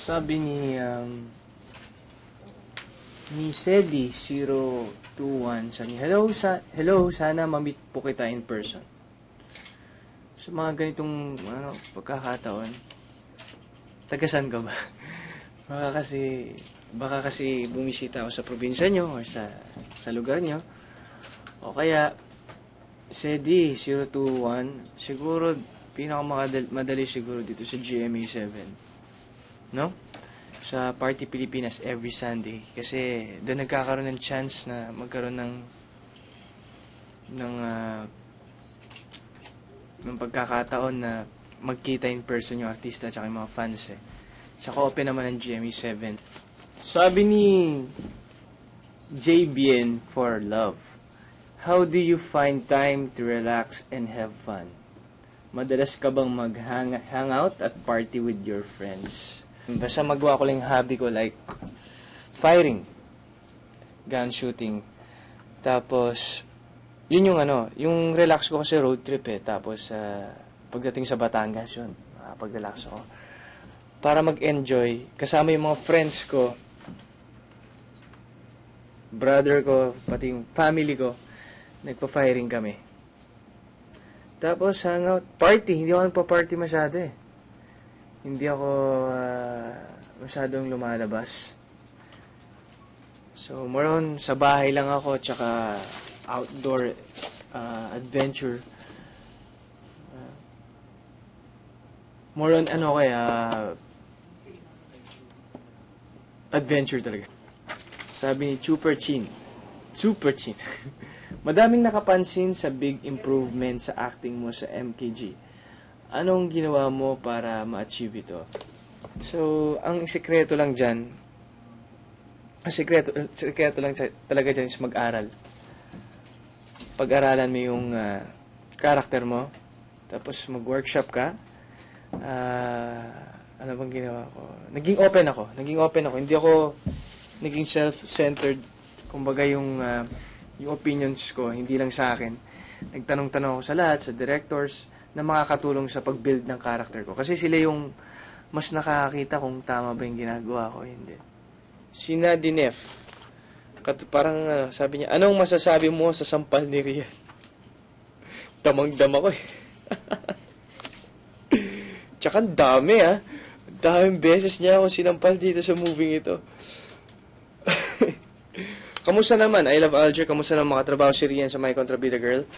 Sabi ni Sedi021, sabi, hello, sana ma-meet po kita in person. Sa mga ganitong pagkakataon, tagasan ka ba? baka kasi bumisita ako sa probinsya nyo or sa lugar nyo. O kaya, Sedi021, siguro, pinakamadali siguro dito sa GMA 7. No? Sa Party Pilipinas every Sunday. Kasi doon nagkakaroon ng chance na magkaroon ng pagkakataon na magkita in person yung artista at yung mga fans eh. Saka open naman ng GMA 7. Sabi ni JBN for Love, how do you find time to relax and have fun? Madalas ka bang mag-hangout at party with your friends? Basta magawa ko lang yung hobby ko like firing, gun shooting. Tapos, yun yung relax ko kasi road trip eh. Tapos, pagdating sa Batangas yun, makapag-relax ako. Para mag-enjoy, kasama yung mga friends ko, brother ko, pati yung family ko, nagpa-firing kami. Tapos, hangout, party. Hindi ako nagpa-party masyado eh. Hindi ako masyadong lumalabas. So, more on, sa bahay lang ako, tsaka outdoor adventure. More on, adventure talaga. Sabi ni Super Chin. Madaming nakapansin sa big improvement sa acting mo sa MKG. Anong ginawa mo para ma-achieve ito? So, ang sekreto lang dyan, sekreto lang talaga dyan is mag-aral. Pag-aralan mo yung character mo, tapos mag-workshop ka. Ano bang ginawa ko? Naging open ako. Hindi ako naging self-centered. Kumbaga yung opinions ko, hindi lang sa akin. Nagtanong-tanong ako sa lahat, sa directors, na makakatulong sa pag-build ng character ko. Kasi sila yung mas nakakakita kung tama ba yung ginagawa ko, hindi. Si Nadinef, parang sabi niya, anong masasabi mo sa sampal ni Rian? Damang-dama ko eh. Tsaka dami daming beses niya ako sinampal dito sa movie ito. Kamusta naman? I love Alger. Kamusta naman makatrabaho si Rian sa My Contrabida Girl?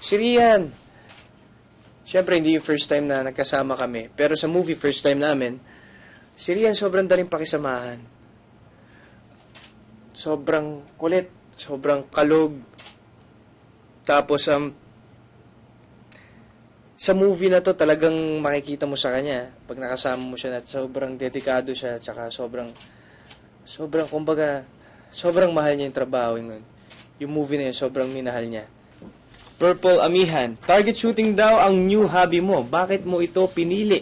Si Rian, syempre hindi yung first time na nagkasama kami. Pero sa movie, first time namin, si Rian sobrang daling pakisamahan. Sobrang kulit, sobrang kalog. Tapos, sa movie na to, talagang makikita mo sa kanya, pag nakasama mo siya, na sobrang dedikado siya, tsaka sobrang, kumbaga, sobrang mahal niya yung trabaho. Yung movie na yun, sobrang minahal niya. Purple Amihan, target shooting daw ang new hobby mo. Bakit mo ito pinili?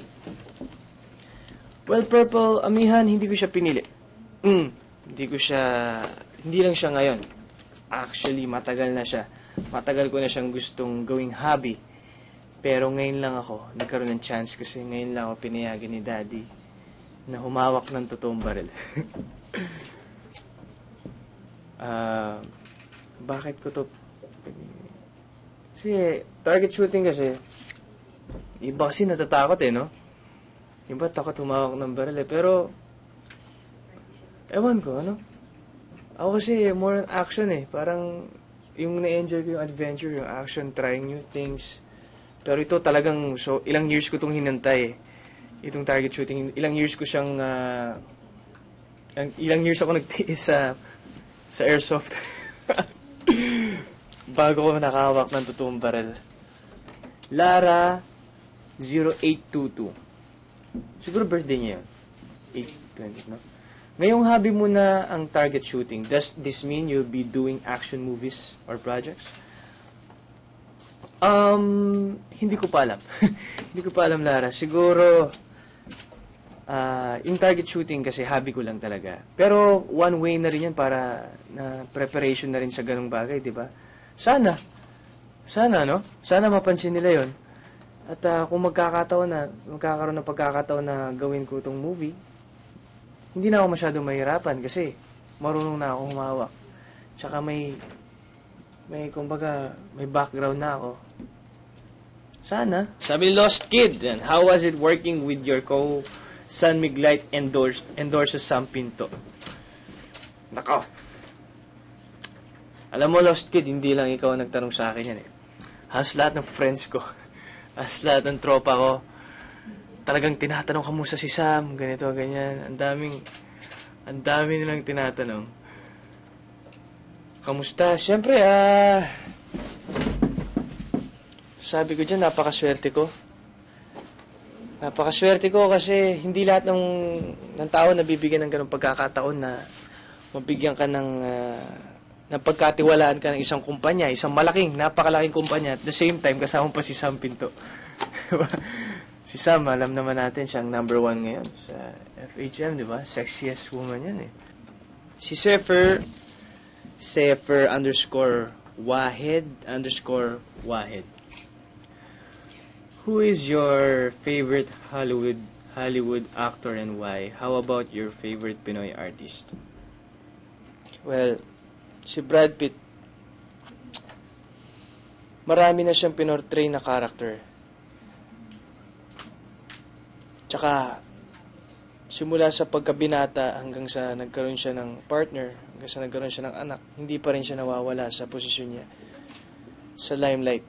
Well, Purple Amihan, hindi ko siya pinili. Hindi lang siya ngayon. Actually, matagal na siya. Matagal ko na siyang gustong gawing hobby. Pero ngayon lang ako, nagkaroon ng chance kasi ngayon lang ako pinayagan ni Daddy na humawak ng totoong baril. Bakit ko to? Kasi, target shooting kasi, iba kasi natatakot no? Iba takot humawak ng baril Pero, ewan ko, Ako kasi, more on action Parang, yung na-enjoy ko yung adventure, yung action, trying new things. Pero ito talagang, ilang years ko itong hinantay Itong target shooting. Ilang years ko siyang, ilang years ako nagtiis sa airsoft. Bago ko nakahawak ng totoong baril. Lara 0822. Siguro birthday niya yun. 820, no? Ngayong hobby mo na ang target shooting, does this mean you'll be doing action movies or projects? Hindi ko pa alam. Hindi ko pa alam, Lara. Siguro, yung target shooting kasi hobby ko lang talaga. Pero one way na rin yan para na preparation na rin sa ganung bagay, di ba? Sana, no? Sana mapansin nila yon. At kung magkakaroon ng pagkakataon na gawin ko itong movie, hindi na ako masyadong mahirapan kasi marunong na ako humawak. Tsaka kumbaga, may background na ako. Sana. Sabi ni Lost Kid, and how was it working with your San Miglite endorser Sam Pinto? Nako. Alam mo, Lost Kid, hindi lang ikaw ang nagtanong sa akin yan eh. Halos lahat ng friends ko, halos lahat ng tropa ko, talagang tinatanong kamusta si Sam, ganito, ganyan. Ang dami nilang tinatanong. Kamusta? Siyempre, sabi ko dyan, napakaswerte ko. Napakaswerte ko kasi hindi lahat ng tao nabibigyan ng ganung pagkakataon na mabigyan ka ng pagkatiwalaan ka ng isang kumpanya, isang napakalaking kumpanya, at the same time, kasama pa si Sam Pinto. Si Sam, alam naman natin, siyang #1 ngayon sa FHM, di ba? Sexiest woman yan eh. Si Sefer _Wahid. Who is your favorite Hollywood actor and why? How about your favorite Pinoy artist? Well, si Brad Pitt, marami na siyang pinortray na character. Tsaka, simula sa pagkabinata hanggang sa nagkaroon siya ng partner, hanggang sa nagkaroon siya ng anak, hindi pa rin siya nawawala sa posisyon niya sa limelight.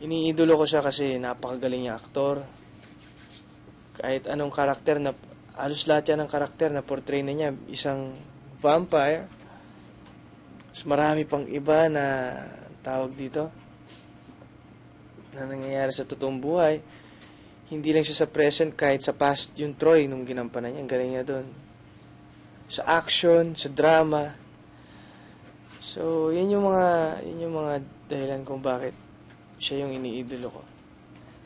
Iniidolo ko siya kasi napakagaling niya aktor. Kahit anong karakter na, halos lahat yan ng karakter na portray na niya, isang vampire. Mas marami pang iba na tawag dito na nangyayari sa totoong buhay. Hindi lang siya sa present, kahit sa past yung Troy nung ginampanan niya, ang galing niya doon. Sa action, sa drama. So, yun yung mga dahilan kung bakit siya yung iniidolo ko.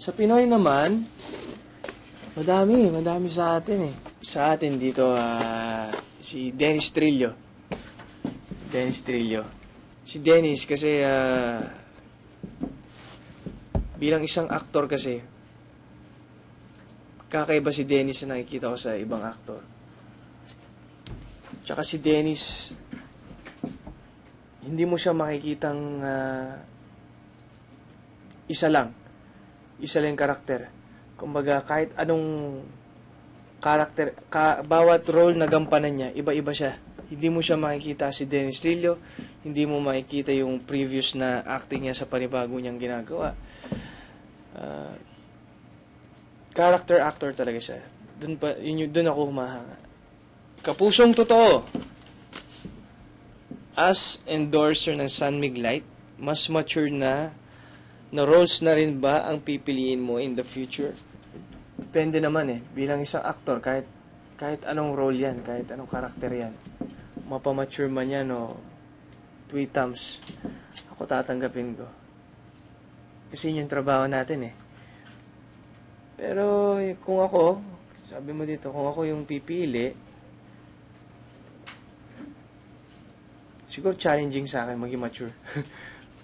Sa Pinoy naman, madami sa atin eh. Sa atin dito, si Dennis Trillo. Si Dennis kasi, bilang isang aktor kasi, kakaiba si Dennis na nakikita ko sa ibang aktor. Tsaka si Dennis, hindi mo siya makikitang isa lang yung karakter. Kumbaga, kahit anong karakter, bawat role na gampanan niya, iba-iba siya. Hindi mo siya makikita si Dennis Trillo, hindi mo makikita yung previous na acting niya sa panibago niyang ginagawa. Character actor talaga siya. Doon ako humahanga. Kapusong totoo. As endorser ng San Miglite, mas mature na roles na rin ba ang pipiliin mo in the future? Depende naman eh. Bilang isang actor, kahit anong role yan, kahit anong karakter yan, mapamature man yan o tweetums, ako tatanggapin ko. Kasi yun yung trabaho natin eh. Pero kung ako, sabi mo dito, kung ako yung pipili, siguro challenging sa akin maging mature.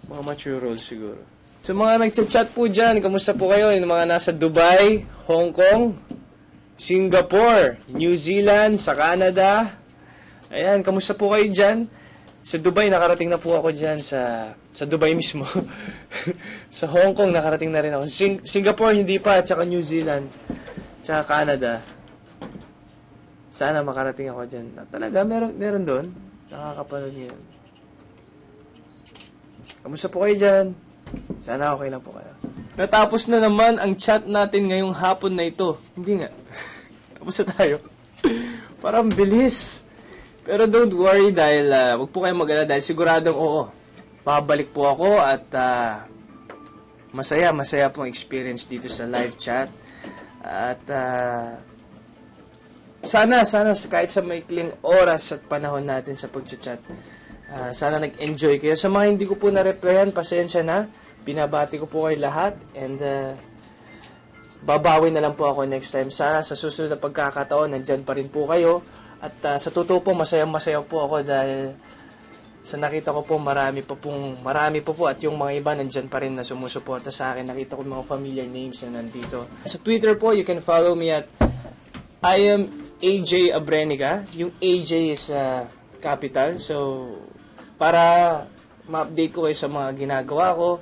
Mga mature roles siguro. Sa mga nagchat-chat po dyan, kamusta po kayo? Yung mga nasa Dubai, Hong Kong, Singapore, New Zealand, sa Canada. Ayan, kamusta po kayo dyan? Sa Dubai, nakarating na po ako dyan sa Dubai mismo. Sa Hong Kong, nakarating na rin ako. Singapore, hindi pa, tsaka New Zealand, tsaka Canada. Sana makarating ako dyan. Talaga, meron doon. Nakakapanood niyo. Kamusta po kayo dyan? Sana okay lang po kayo. Natapos na naman ang chat natin ngayong hapon na ito. Hindi nga. Tapos na tayo. Parang bilis. Pero don't worry dahil wag po kayong mag-alala dahil siguradong oo. Babalik po ako at masaya pong experience dito sa live chat. At sana kahit sa maikling oras at panahon natin sa pag-chat, sana nag-enjoy kayo. Sa mga hindi ko po na-replyan, pasensya na. Binabati ko po kayo lahat and babawi na lang po ako next time. Sana sa susunod na pagkakataon, nandyan pa rin po kayo. At sa totoo po, masaya po ako dahil sa nakita ko po, marami po at yung mga iba nandyan pa rin na sumusuporta sa akin. Nakita ko mga familiar names na nandito. Sa Twitter po, you can follow me at I am AJ Abrenica. Yung AJ is capital. So, para ma-update ko kayo sa mga ginagawa ko.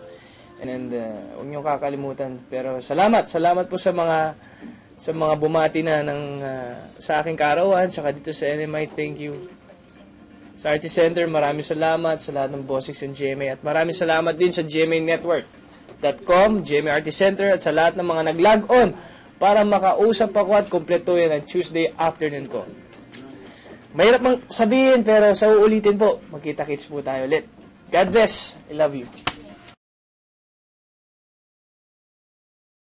And huwag niyong kakalimutan. Pero salamat po sa mga bumati na sa aking kaarawan, saka dito sa NMI. Thank you. Sa Artist Center, maraming salamat sa lahat ng bossings ng GMA. At maraming salamat din sa GMA Network.com, GMA Artist Center, at sa lahat ng mga nag-log on para makausap ako at kompleto yan ang Tuesday afternoon ko. Mahirap mang sabihin, pero sa uulitin po, magkita-kits po tayo ulit. God bless. I love you.